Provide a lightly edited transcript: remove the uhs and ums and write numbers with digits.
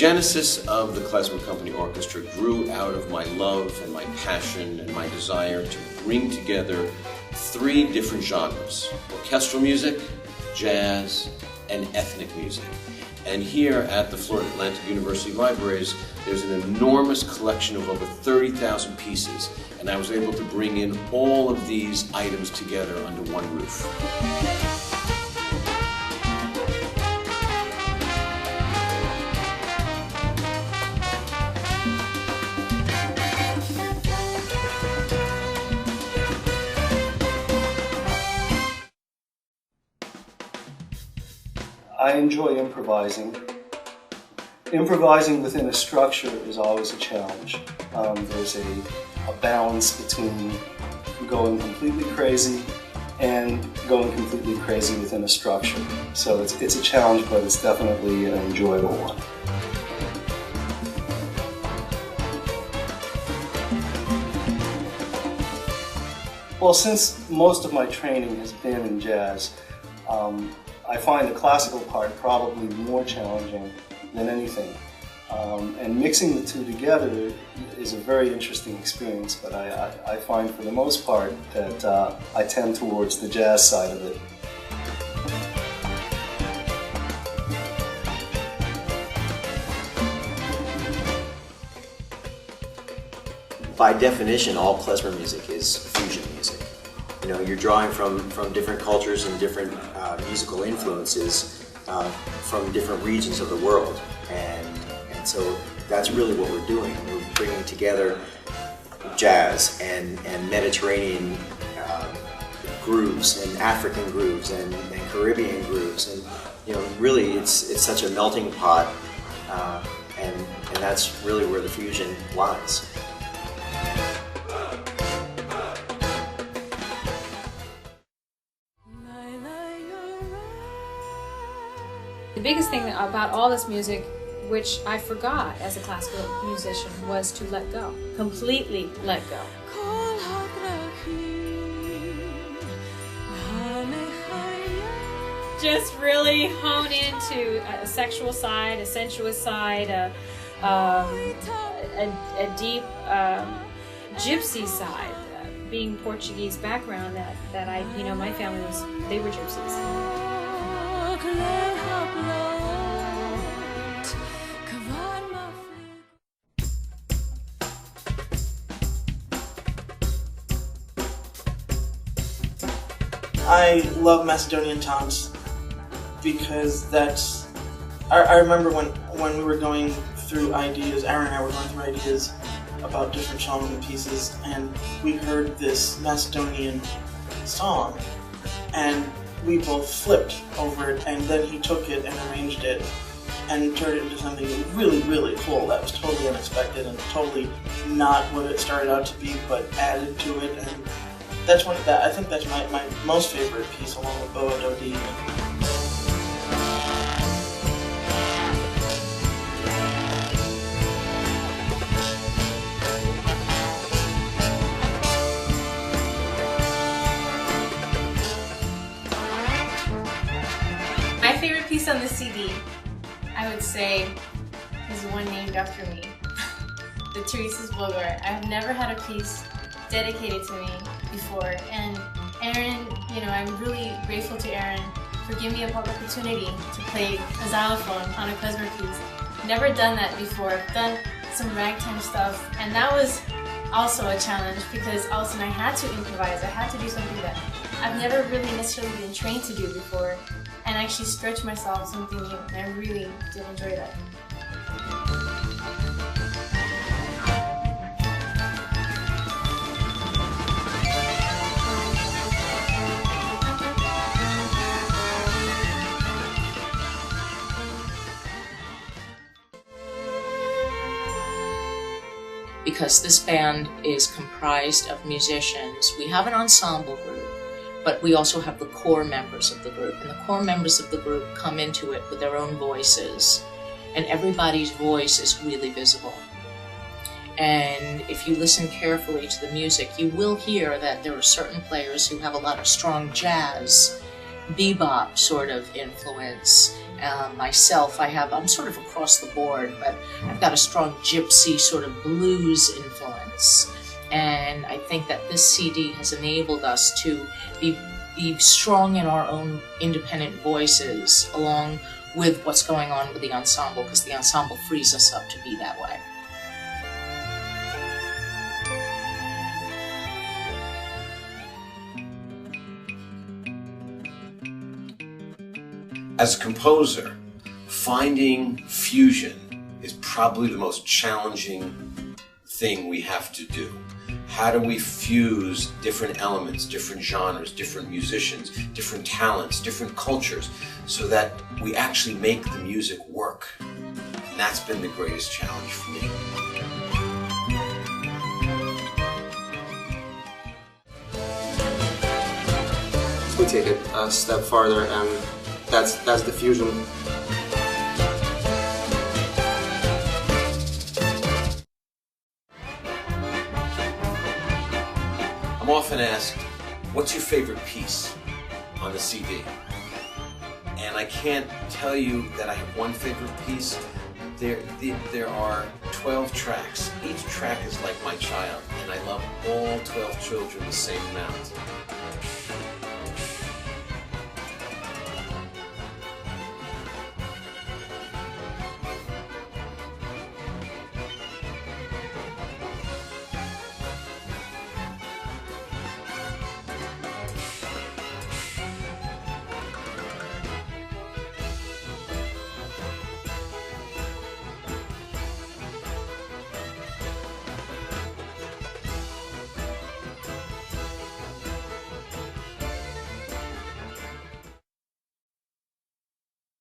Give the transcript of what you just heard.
genesis of the Klezmer Company Orchestra grew out of my love and my passion and my desire to bring together three different genres: orchestral music, jazz, and ethnic music. And here at the Florida Atlantic University Libraries, there's an enormous collection of over 30,000 pieces, and I was able to bring in all of these items together under one roof. I enjoy improvising. Improvising within a structure is always a challenge. There's a balance between going completely crazy and going completely crazy within a structure. So it's a challenge, but it's definitely an enjoyable one. Well, since most of my training has been in jazz, I find the classical part probably more challenging than anything. And mixing the two together is a very interesting experience, but I find for the most part that I tend towards the jazz side of it. By definition, all klezmer music is fusion music. You know, you're drawing from different cultures and different musical influences from different regions of the world, and so that's really what we're doing. We're bringing together jazz and Mediterranean grooves and African grooves and Caribbean grooves, and you know, really it's such a melting pot, and that's really where the fusion lies. The biggest thing about all this music, which I forgot as a classical musician, was to let go. Completely let go. Just really hone into a sexual side, a sensuous side, a deep gypsy side. Being Portuguese background, that I, you know, my family they were gypsies. I love Macedonian toms because that's, I remember when we were going through ideas, Aaron and I were going through ideas about different songs and pieces, and we heard this Macedonian song, and we both flipped over it, and then he took it and arranged it and turned it into something really, really cool that was totally unexpected and totally not what it started out to be, but added to it. And that's I think that's my most favorite piece, along with Boa Dodi. My favorite piece on the CD, I would say, is the one named after me, the Teresa's Bulgar. I've never had a piece dedicated to me before, and Aaron, you know, I'm really grateful to Aaron for giving me a opportunity to play a xylophone on a klezmer piece. Never done that before. I've done some ragtime stuff, and that was also a challenge because all of a sudden I had to improvise. I had to do something that I've never really necessarily been trained to do before, and actually stretch myself something new, and I really did enjoy that. Because this band is comprised of musicians. We have an ensemble group, but we also have the core members of the group. And the core members of the group come into it with their own voices. And everybody's voice is really visible. And if you listen carefully to the music, you will hear that there are certain players who have a lot of strong jazz, bebop sort of influence. myself, I'm sort of across the board, but I've got a strong gypsy sort of blues influence. And I think that this CD has enabled us to be strong in our own independent voices along with what's going on with the ensemble, because the ensemble frees us up to be that way. As a composer, finding fusion is probably the most challenging thing we have to do. How do we fuse different elements, different genres, different musicians, different talents, different cultures, so that we actually make the music work? And that's been the greatest challenge for me. We take it a step farther, and that's the fusion. I'm often asked, what's your favorite piece on the CD? And I can't tell you that I have one favorite piece. There are 12 tracks. Each track is like my child, and I love all 12 children the same amount.